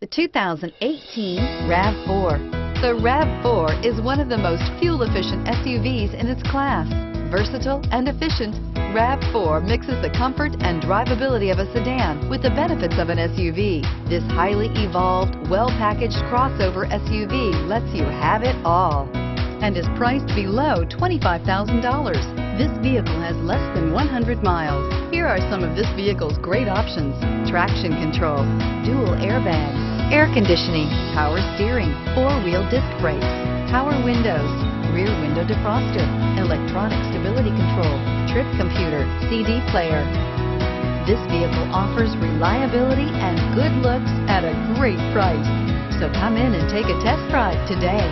The 2018 RAV4. The RAV4 is one of the most fuel-efficient SUVs in its class. Versatile and efficient, RAV4 mixes the comfort and drivability of a sedan with the benefits of an SUV. This highly evolved, well-packaged crossover SUV lets you have it all and is priced below $25,000. This vehicle has less than 100 miles. Here are some of this vehicle's great options: traction control, dual airbags, air conditioning, power steering, four-wheel disc brakes, power windows, rear window defroster, electronic stability control, trip computer, CD player. This vehicle offers reliability and good looks at a great price. So come in and take a test drive today.